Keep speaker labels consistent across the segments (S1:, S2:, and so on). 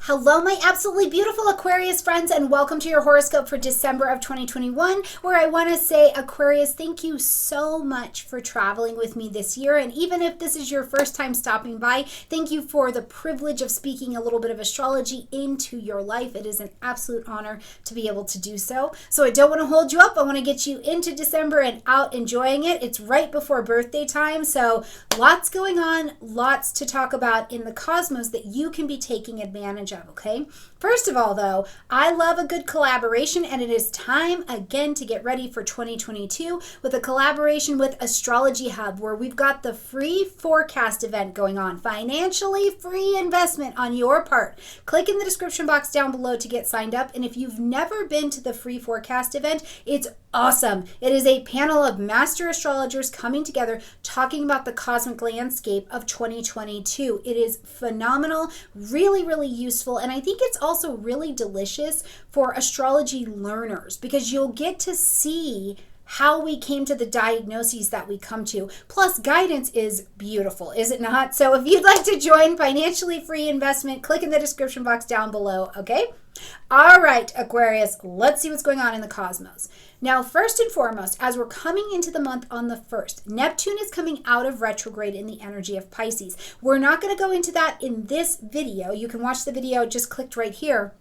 S1: Hello, my absolutely beautiful Aquarius friends, and welcome to your horoscope for December of 2021, where I want to say, Aquarius, thank you so much for traveling with me this year. And even if this is your first time stopping by, thank you for the privilege of speaking a little bit of astrology into your life. It is an absolute honor to be able to do so. So I don't want to hold you up. I want to get you into December and out enjoying it. It's right before birthday time, so lots going on, lots to talk about in the cosmos that you can be taking advantage of. Okay. First of all, though, I love a good collaboration, and it is time again to get ready for 2022 with a collaboration with Astrology Hub, where we've got the free forecast event going on, financially free investment on your part. Click in the description box down below to get signed up. And if you've never been to the free forecast event, it's awesome. It is a panel of master astrologers coming together talking about the cosmic landscape of 2022. It is phenomenal, really, really useful, and I think it's also really delicious for astrology learners because you'll get to see how we came to the diagnoses that we come to. Plus, guidance is beautiful, is it not? So if you'd like to join financially free investment, click in the description box down below, okay? All right, Aquarius, let's see what's going on in the cosmos. Now, first and foremost, as we're coming into the month on the 1st, Neptune is coming out of retrograde in the energy of Pisces. We're not going to go into that in this video. You can watch the video just clicked right here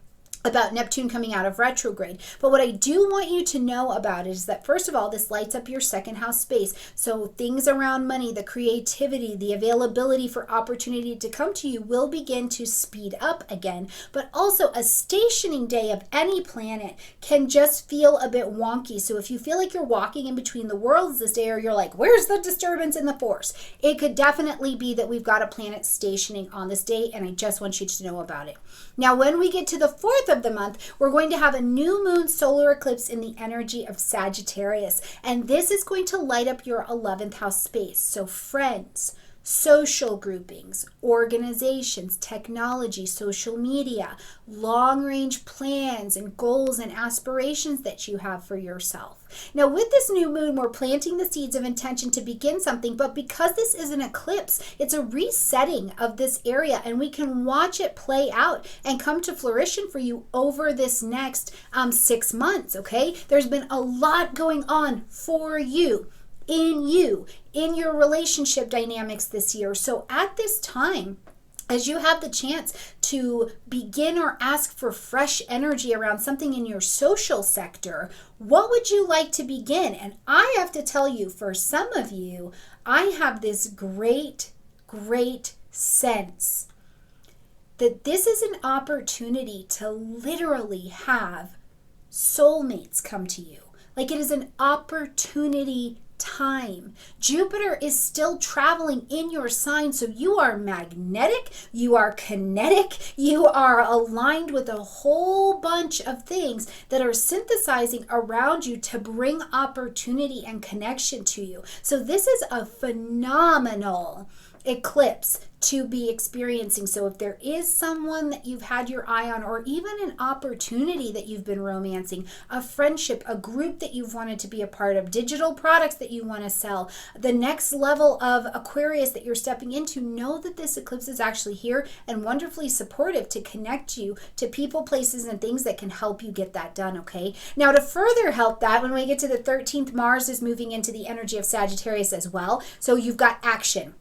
S1: about Neptune coming out of retrograde. But what I do want you to know about it is that, first of all, this lights up your second house space. So things around money, the creativity, the availability for opportunity to come to you will begin to speed up again. But also, a stationing day of any planet can just feel a bit wonky. So if you feel like you're walking in between the worlds this day, or you're like, where's the disturbance in the force? It could definitely be that we've got a planet stationing on this day, and I just want you to know about it. Now, when we get to the 4th of the month, we're going to have a new moon solar eclipse in the energy of Sagittarius, and this is going to light up your 11th house space. So friends, social groupings, organizations, technology, social media, long-range plans and goals and aspirations that you have for yourself. Now, with this new moon, we're planting the seeds of intention to begin something, but because this is an eclipse, it's a resetting of this area, and we can watch it play out and come to fruition for you over this next 6 months, okay? There's been a lot going on for you, in your relationship dynamics this year. So at this time, as you have the chance to begin or ask for fresh energy around something in your social sector, what would you like to begin? And I have to tell you, for some of you, I have this great sense that this is an opportunity to literally have soulmates come to you. Like, it is an opportunity time. Jupiter is still traveling in your sign, so you are magnetic, you are kinetic, you are aligned with a whole bunch of things that are synthesizing around you to bring opportunity and connection to you. So this is a phenomenal eclipse to be experiencing. So if there is someone that you've had your eye on, or even an opportunity that you've been romancing, a friendship, a group that you've wanted to be a part of, digital products that you want to sell, the next level of Aquarius that you're stepping into, know that this eclipse is actually here and wonderfully supportive to connect you to people, places, and things that can help you get that done, okay? Now, to further help that, when we get to the 13th, Mars is moving into the energy of Sagittarius as well. So you've got action,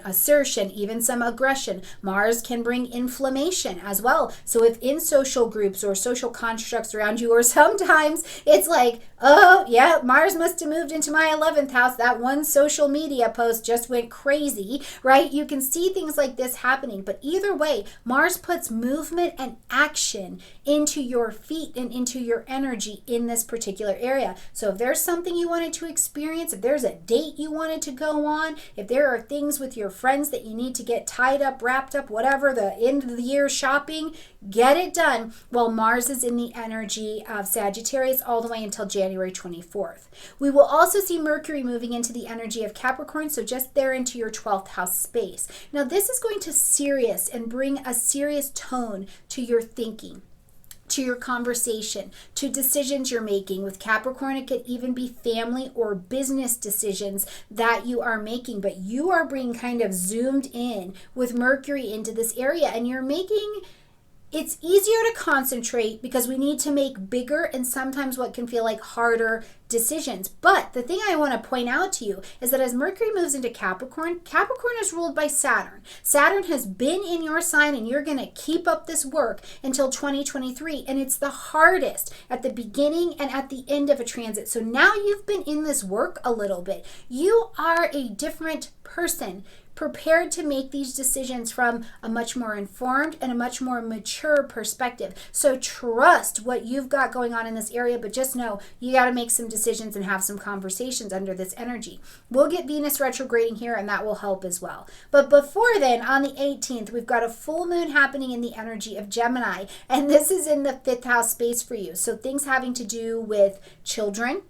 S1: assertion, even some aggression. Mars can bring inflammation as well. So if in social groups or social constructs around you, or sometimes it's like, oh yeah, Mars must have moved into my 11th house. That one social media post just went crazy, right? You can see things like this happening. But either way, Mars puts movement and action into your feet and into your energy in this particular area. So if there's something you wanted to experience, if there's a date you wanted to go on, if there are things with your friends that you need to get tied up, wrapped up, whatever, the end of the year shopping, get it done while Mars is in the energy of Sagittarius all the way until January 24th. We will also see Mercury moving into the energy of Capricorn, so just there into your 12th house space. Now, this is going to serious and bring a serious tone to your thinking, to your conversation, to decisions you're making. With Capricorn, it could even be family or business decisions that you are making, but you are being kind of zoomed in with Mercury into this area, and you're making It's easier to concentrate because we need to make bigger and sometimes what can feel like harder decisions. But the thing I want to point out to you is that as Mercury moves into Capricorn, Capricorn is ruled by Saturn. Saturn has been in your sign and you're going to keep up this work until 2023. And it's the hardest at the beginning and at the end of a transit. So now you've been in this work a little bit. You are a different person, prepared to make these decisions from a much more informed and a much more mature perspective. So trust what you've got going on in this area, but just know you got to make some decisions and have some conversations under this energy. We'll get Venus retrograding here and that will help as well. But before then, on the 18th, we've got a full moon happening in the energy of Gemini, and this is in the 5th house space for you. So things having to do with children,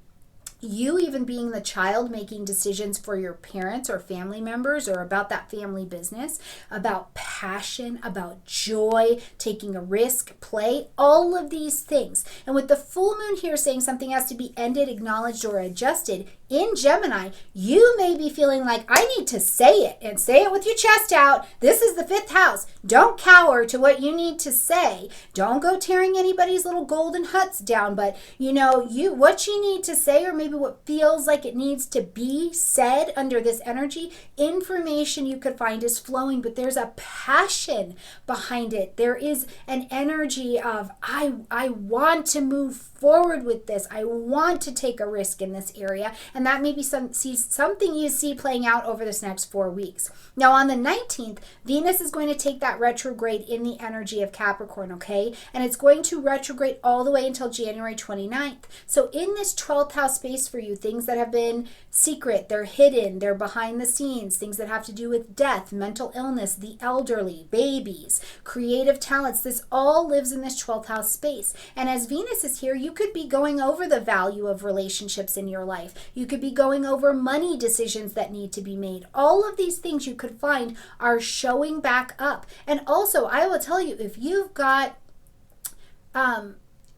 S1: you even being the child making decisions for your parents or family members or about that family business, about passion, about joy, taking a risk, play, all of these things. And with the full moon here saying something has to be ended, acknowledged, or adjusted, in Gemini, you may be feeling like, I need to say it and say it with your chest out. This is the 5th house. Don't cower to what you need to say. Don't go tearing anybody's little golden huts down. But what you need to say, or maybe what feels like it needs to be said under this energy, information you could find is flowing, but there's a passion behind it. There is an energy of, I want to move forward with this. I want to take a risk in this area. And that may be something you see playing out over this next 4 weeks. Now on the 19th, Venus is going to take that retrograde in the energy of Capricorn, okay? And it's going to retrograde all the way until January 29th. So in this 12th house space for you, things that have been secret, they're hidden, they're behind the scenes, things that have to do with death, mental illness, the elderly, babies, creative talents, this all lives in this 12th house space. And as Venus is here, you could be going over the value of relationships in your life. You could be going over money decisions that need to be made. All of these things you could find are showing back up. And also, I will tell you, if you've got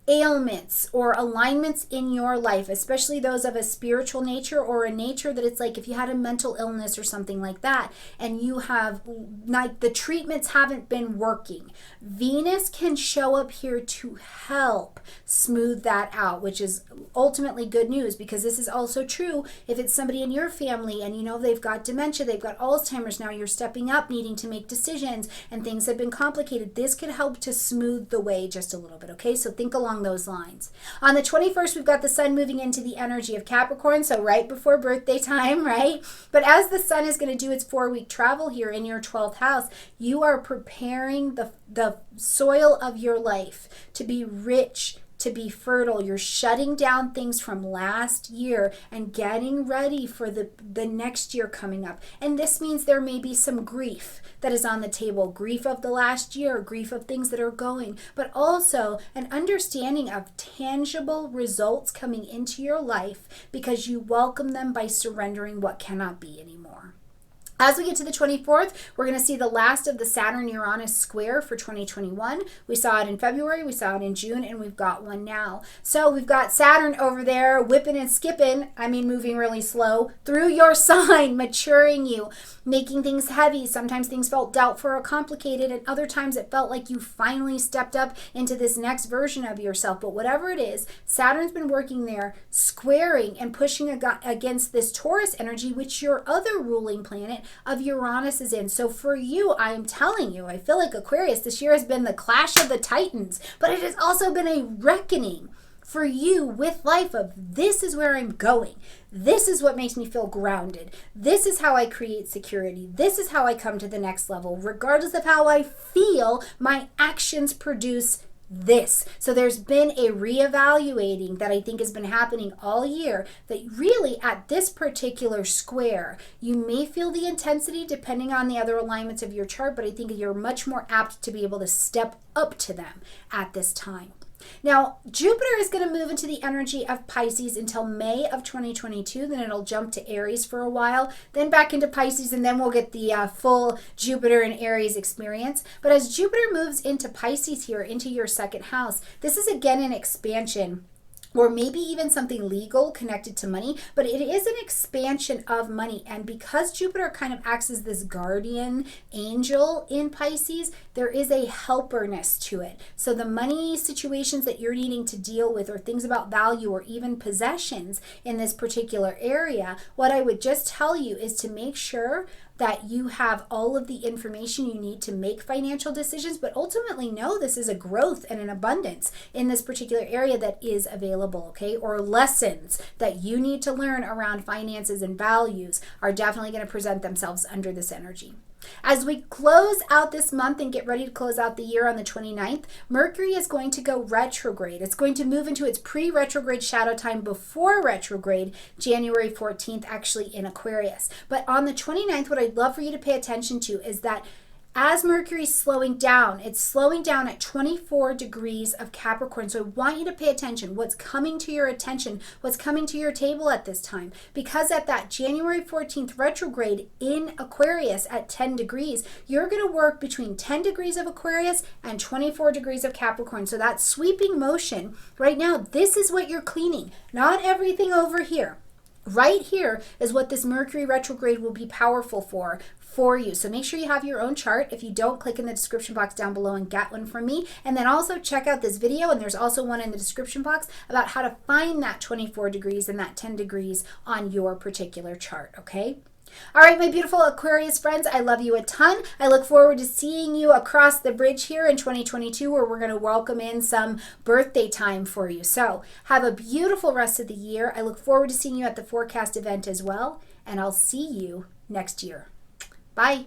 S1: ailments or alignments in your life, especially those of a spiritual nature or a nature that it's like if you had a mental illness or something like that and you have like the treatments haven't been working, Venus can show up here to help smooth that out, which is ultimately good news, because this is also true if it's somebody in your family and they've got dementia, they've got Alzheimer's, now you're stepping up needing to make decisions and things have been complicated. This could help to smooth the way just a little bit, okay? So think along those lines. On the 21st, we've got the sun moving into the energy of Capricorn, so right before birthday time, right? But as the sun is going to do its 4-week travel here in your 12th house, you are preparing the soil of your life to be rich, to be fertile. You're shutting down things from last year and getting ready for the next year coming up. And this means there may be some grief that is on the table, grief of the last year, grief of things that are going, but also an understanding of tangible results coming into your life because you welcome them by surrendering what cannot be anymore. As we get to the 24th, we're going to see the last of the Saturn-Uranus square for 2021. We saw it in February, we saw it in June, and we've got one now. So we've got Saturn over there whipping and skipping, moving really slow, through your sign, maturing you, making things heavy. Sometimes things felt doubtful or complicated, and other times it felt like you finally stepped up into this next version of yourself. But whatever it is, Saturn's been working there, squaring and pushing against this Taurus energy, which your other ruling planet of Uranus is in. So for you, I am telling you, I feel like Aquarius, this year has been the clash of the titans, but it has also been a reckoning for you with life of, this is where I'm going. This is what makes me feel grounded. This is how I create security. This is how I come to the next level. Regardless of how I feel, my actions produce this. So there's been a reevaluating that I think has been happening all year, that really at this particular square, you may feel the intensity depending on the other alignments of your chart, but I think you're much more apt to be able to step up to them at this time. Now, Jupiter is going to move into the energy of Pisces until May of 2022. Then it'll jump to Aries for a while, then back into Pisces, and then we'll get the full Jupiter and Aries experience. But as Jupiter moves into Pisces here, into your second house, this is again an expansion or maybe even something legal connected to money, but it is an expansion of money. And because Jupiter kind of acts as this guardian angel in Pisces, there is a helperness to it. So the money situations that you're needing to deal with, or things about value, or even possessions in this particular area, what I would just tell you is to make sure that you have all of the information you need to make financial decisions, but ultimately know this is a growth and an abundance in this particular area that is available, okay? Or lessons that you need to learn around finances and values are definitely going to present themselves under this energy. As we close out this month and get ready to close out the year on the 29th, Mercury is going to go retrograde. It's going to move into its pre-retrograde shadow time before retrograde, January 14th, actually in Aquarius. But on the 29th, what I'd love for you to pay attention to is that as Mercury is slowing down, it's slowing down at 24 degrees of Capricorn. So I want you to pay attention. What's coming to your attention, what's coming to your table at this time. Because at that January 14th retrograde in Aquarius at 10 degrees, you're going to work between 10 degrees of Aquarius and 24 degrees of Capricorn. So that sweeping motion, right now, this is what you're cleaning. Not everything over here. Right here is what this Mercury retrograde will be powerful for you. So make sure you have your own chart. If you don't, click in the description box down below and get one from me. And then also check out this video, and there's also one in the description box about how to find that 24 degrees and that 10 degrees on your particular chart, okay? All right, my beautiful Aquarius friends, I love you a ton. I look forward to seeing you across the bridge here in 2022, where we're going to welcome in some birthday time for you. So have a beautiful rest of the year. I look forward to seeing you at the forecast event as well, and I'll see you next year. Bye.